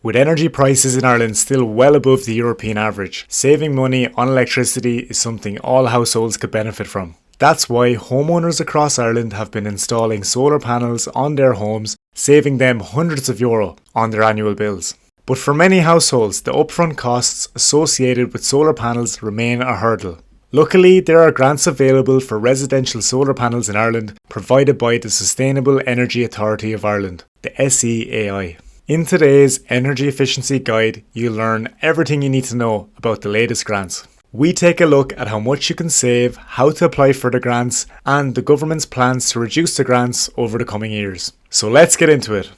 With energy prices in Ireland still well above the European average, saving money on electricity is something all households could benefit from. That's why homeowners across Ireland have been installing solar panels on their homes, saving them hundreds of euro on their annual bills. But for many households, the upfront costs associated with solar panels remain a hurdle. Luckily, there are grants available for residential solar panels in Ireland provided by the Sustainable Energy Authority of Ireland, the SEAI. In today's Energy Efficiency Guide, you'll learn everything you need to know about the latest grants. We take a look at how much you can save, how to apply for the grants, and the government's plans to reduce the grants over the coming years. So let's get into it.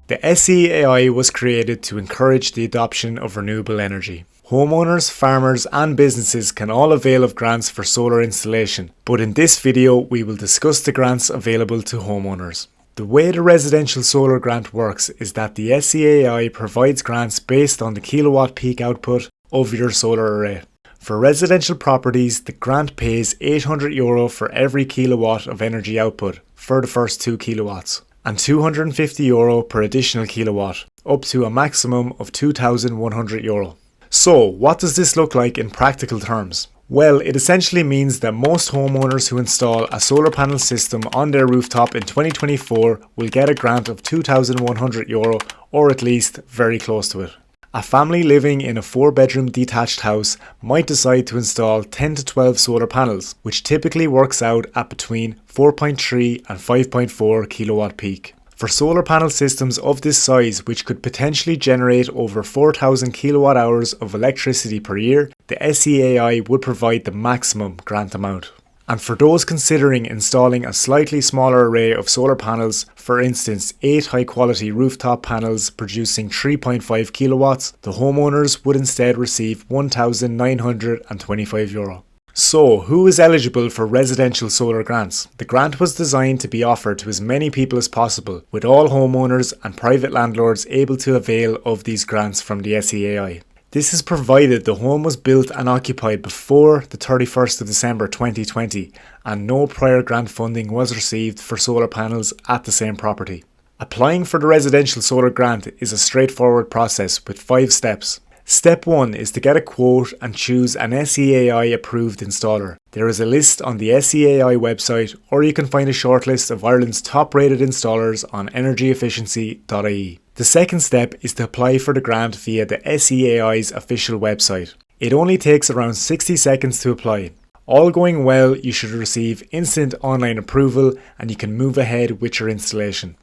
The SEAI was created to encourage the adoption of renewable energy. Homeowners, farmers and businesses can all avail of grants for solar installation, but in this video we will discuss the grants available to homeowners. The way the residential solar grant works is that the SEAI provides grants based on the kilowatt peak output of your solar array. For residential properties, the grant pays €800 for every kilowatt of energy output for the first 2 kilowatts, and €250 per additional kilowatt, up to a maximum of €2,100. So, what does this look like in practical terms? Well, it essentially means that most homeowners who install a solar panel system on their rooftop in 2024 will get a grant of €2,100 or at least very close to it. A family living in a 4-bedroom detached house might decide to install 10 to 12 solar panels, which typically works out at between 4.3 and 5.4 kilowatt peak. For solar panel systems of this size, which could potentially generate over 4,000 kilowatt hours of electricity per year, the SEAI would provide the maximum grant amount. And for those considering installing a slightly smaller array of solar panels, for instance 8 high quality rooftop panels producing 3.5 kilowatts, the homeowners would instead receive €1,925. So, who is eligible for residential solar grants? The grant was designed to be offered to as many people as possible, with all homeowners and private landlords able to avail of these grants from the SEAI. This is provided the home was built and occupied before the 31st of December 2020 and no prior grant funding was received for solar panels at the same property. Applying for the residential solar grant is a straightforward process with 5 steps. Step 1 is to get a quote and choose an SEAI approved installer. There is a list on the SEAI website, or you can find a shortlist of Ireland's top rated installers on EnergyEfficiency.ie. The second step is to apply for the grant via the SEAI's official website. It only takes around 60 seconds to apply. All going well, you should receive instant online approval and you can move ahead with your installation.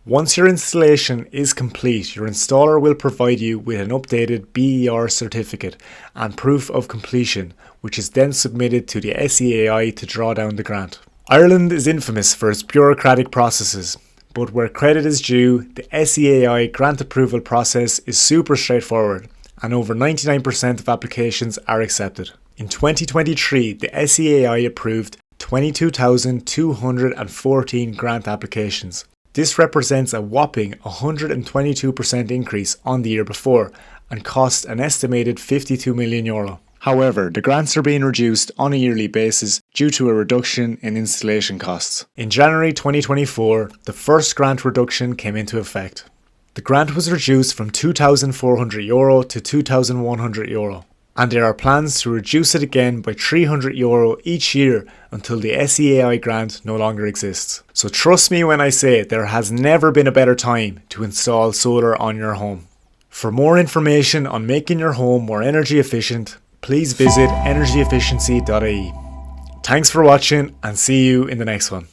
Once your installation is complete, your installer will provide you with an updated BER certificate and proof of completion, which is then submitted to the SEAI to draw down the grant. Ireland is infamous for its bureaucratic processes, but where credit is due, the SEAI grant approval process is super straightforward and over 99% of applications are accepted. In 2023, the SEAI approved 22,214 grant applications. This represents a whopping 122% increase on the year before and cost an estimated €52 million. However, the grants are being reduced on a yearly basis due to a reduction in installation costs. In January 2024, the first grant reduction came into effect. The grant was reduced from €2,400 to €2,100. And there are plans to reduce it again by €300 each year until the SEAI grant no longer exists. So trust me when I say there has never been a better time to install solar on your home. For more information on making your home more energy efficient, please visit EnergyEfficiency.ie. Thanks for watching and see you in the next one.